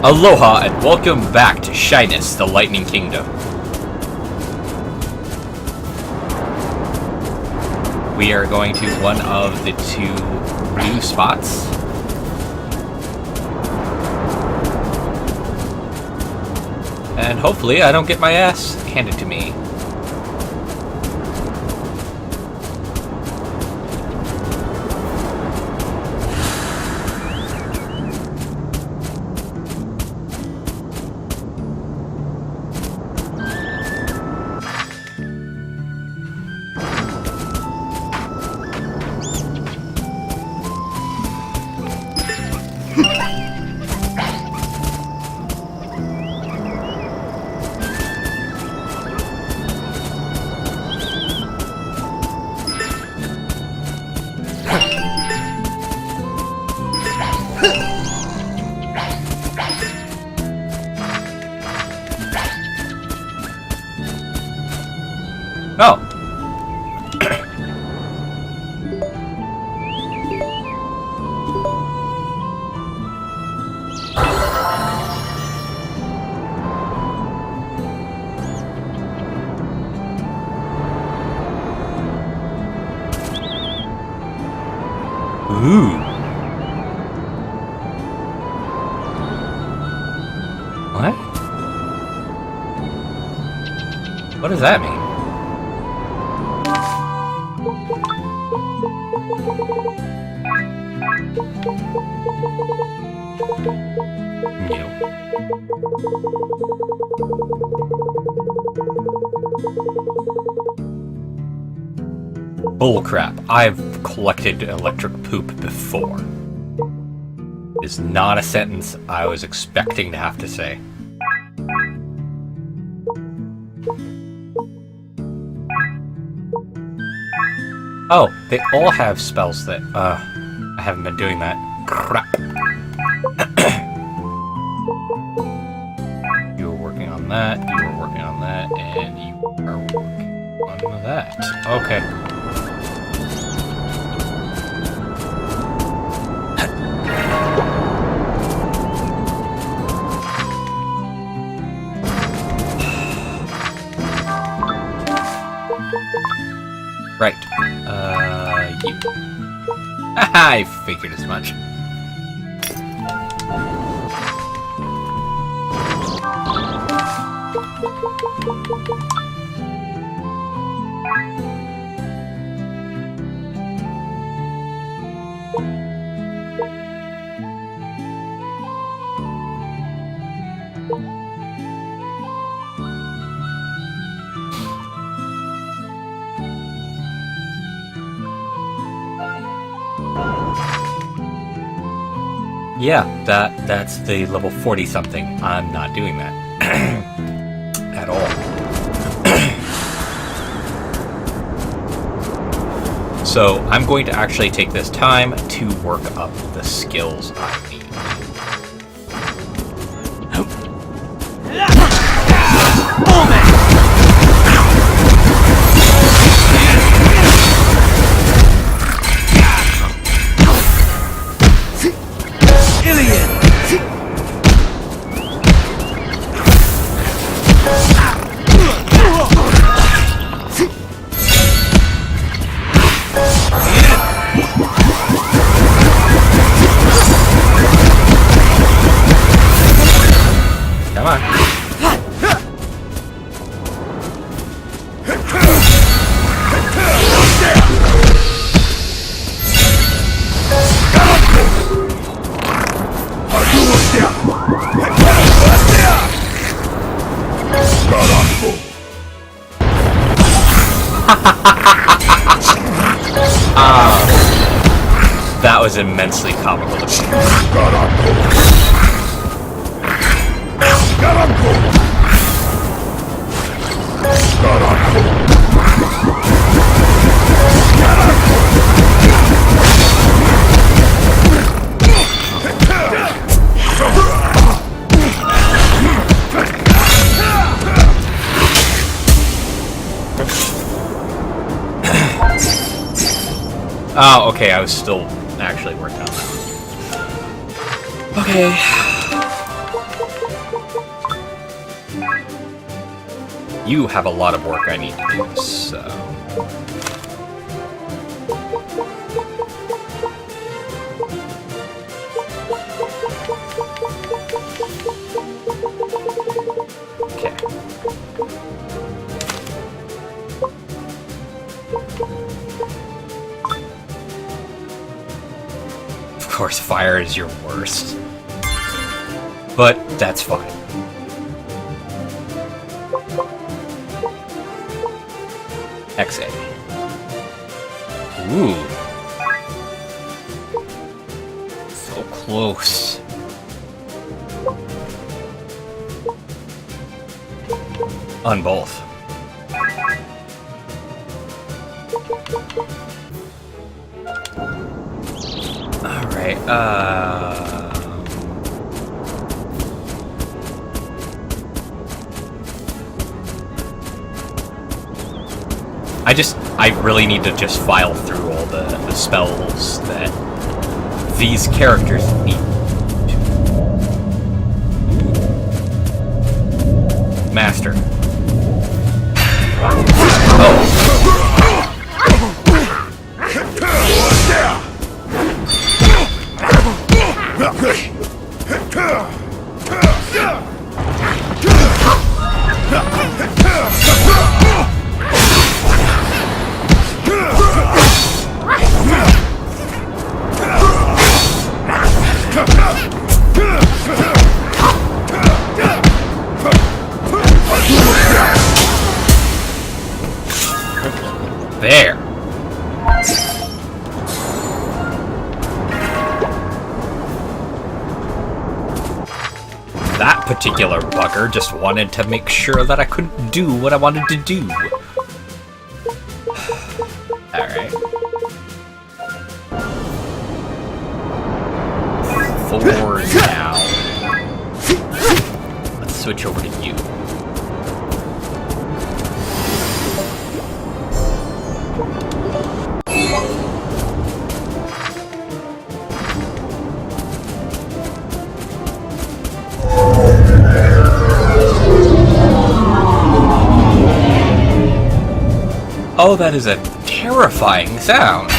Aloha and welcome back to Shyness, the Lightning Kingdom. We are going to one of the two blue spots. And hopefully I don't get my ass handed to me. Oh. Ooh. What? What does that mean? Bullcrap. I've collected electric poop before. Is not a sentence I was expecting to have to say. Oh, they all have spells that, I haven't been doing that. Crap. You were working on that, you were working on that, and you are working on that. Okay. Right. You. I figured as much. Yeah, that's the level 40 something. I'm not doing that at all. So I'm going to actually take this time to work up the skills I need. Come on. That was immensely comical to me. Oh, okay, I was still actually working on that. Okay. you have a lot of work I need to do, so... Okay. Of course, fire is your worst. But that's fine. XA. Ooh. So close. On both. Alright, I really need to just file through all the spells that these characters need. Master. Oh. There. That particular bugger just wanted to make sure that I couldn't do what I wanted to do. Alright. 4 now. Let's switch over to you. Oh, that is a terrifying sound.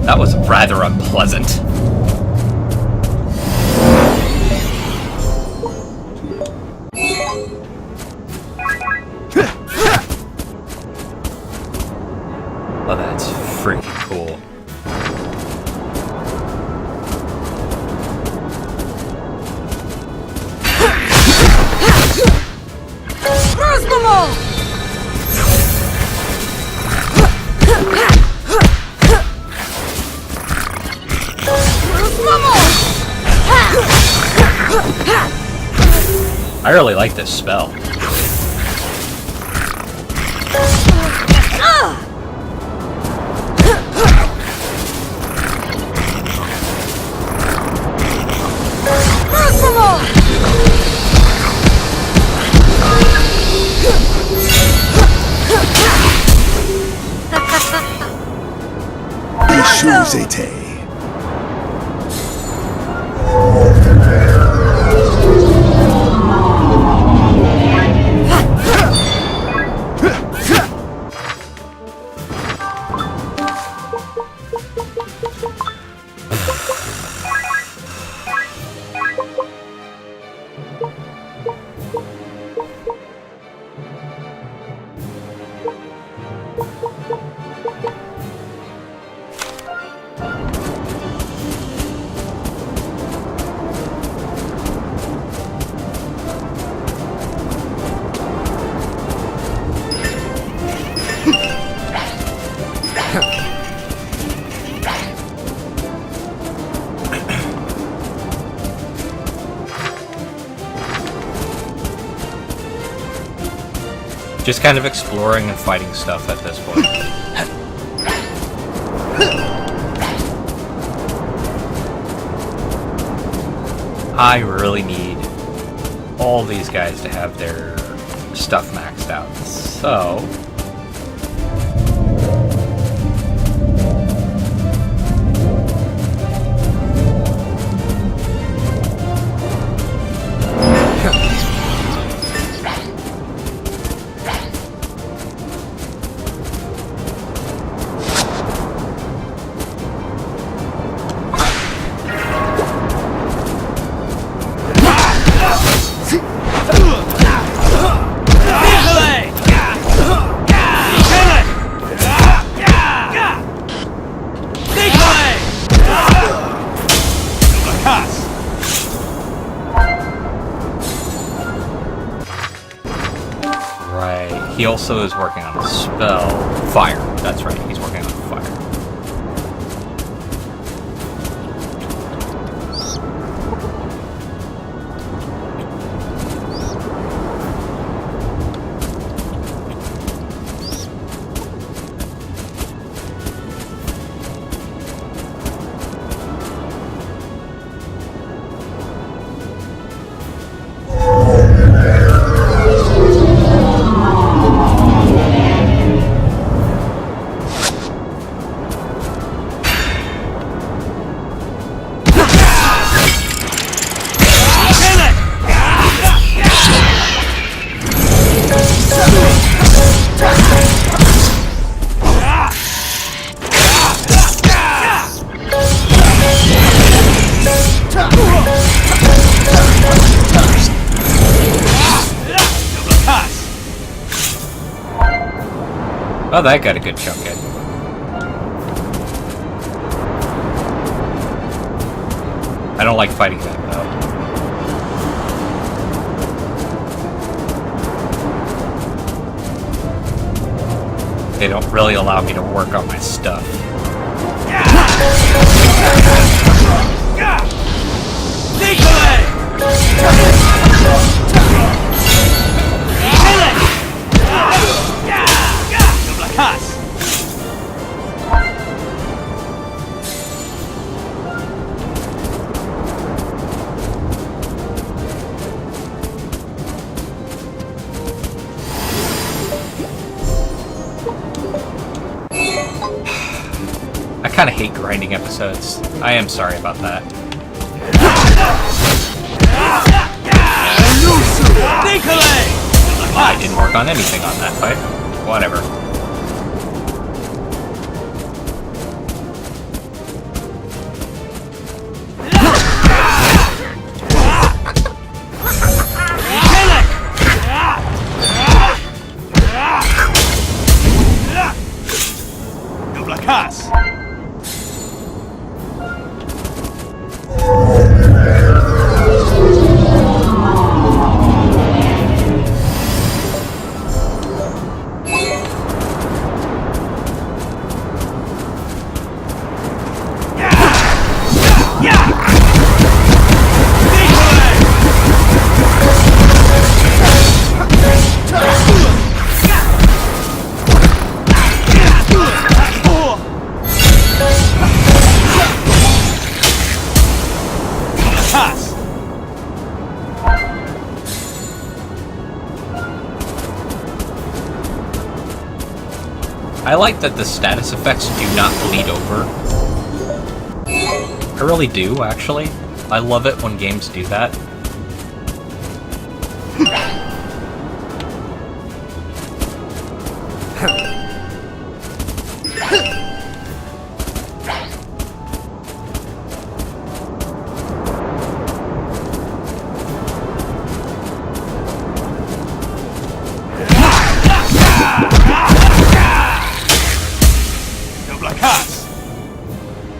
That was rather unpleasant. Oh, that's freaking cool. I really like this spell. Just kind of exploring and fighting stuff at this point. I really need all these guys to have their stuff maxed out. So... He also is working on a spell. Fire. That's right, he's working on fire. Oh, that got a good chunk in. I don't like fighting that, though. They don't really allow me to work on my stuff. I kind of hate grinding episodes. I am sorry about that. I didn't work on anything on that fight. Whatever. I like that the status effects do not bleed over. I really do, actually. I love it when games do that.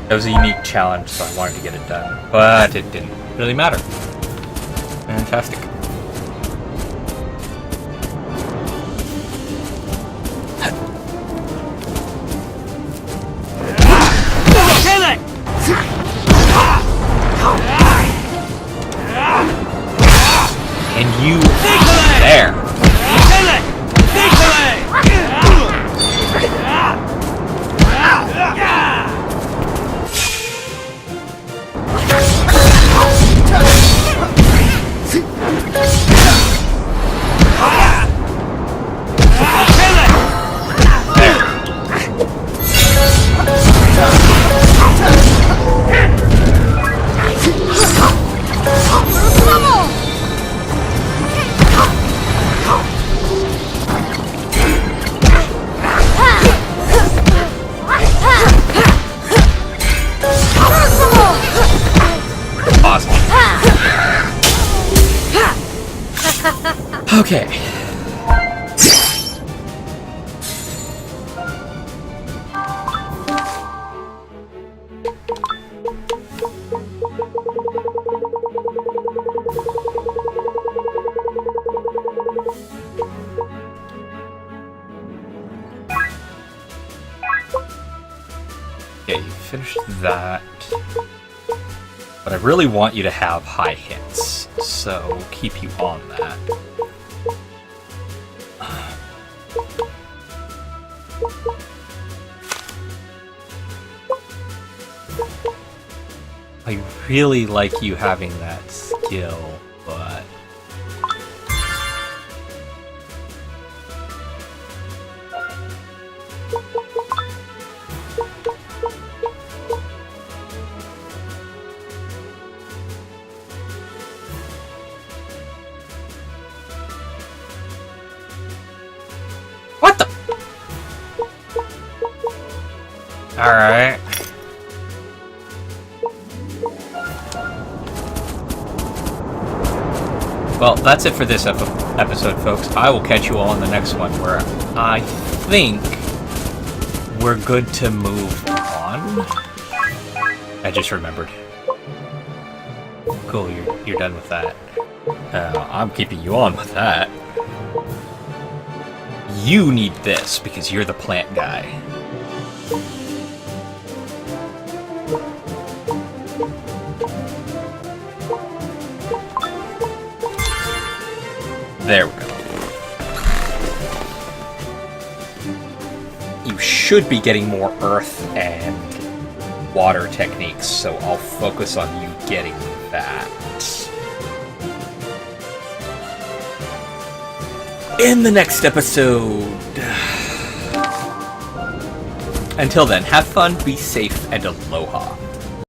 It was a unique challenge, so I wanted to get it done, but it didn't really matter. Fantastic. And you there. Okay. Okay, you finished that. But I really want you to have high hits, so we'll keep you on that. I really like you having that skill, but... What the? Alright. Well, that's it for this episode, folks. I will catch you all in the next one, where I think we're good to move on. I just remembered. Cool, you're done with that. I'm keeping you on with that. You need this, because you're the plant guy. There we go. You should be getting more earth and water techniques, so I'll focus on you getting that. In the next episode. Until then, have fun, be safe, and aloha.